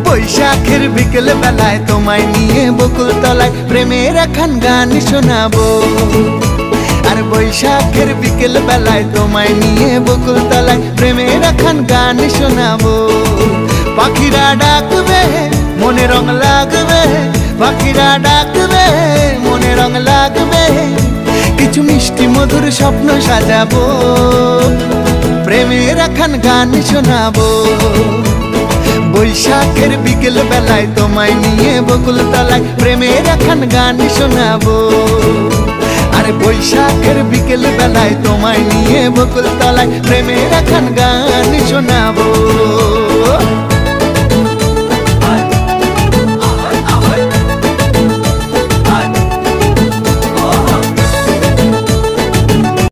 বৈশাখের বিকেল বেলায় তোমায় নিয়ে বকুল তলায় প্রেমের একখান গান শোনাবো। আর বৈশাখের বিকেল বেলায় তোমায় নিয়ে বকুল তলায় প্রেমের একখান গান শোনাবো। পাখিরা ডাকবে মনে রং লাগবে, পাখিরা ডাকবে মনে রং লাগবে, কিছু মিষ্টি মধুর স্বপ্ন সাজাবো, প্রেমের একখান গান শোনাবো। বৈশাখের বিকেল বেলায় তোমায় নিয়ে বকুল তলায় প্রেমের একখান গান শোনাবো। আরে বৈশাখের বিকেল বেলায় তোমায় নিয়ে বকুল তলায় প্রেমের একখান গান শোনাবো।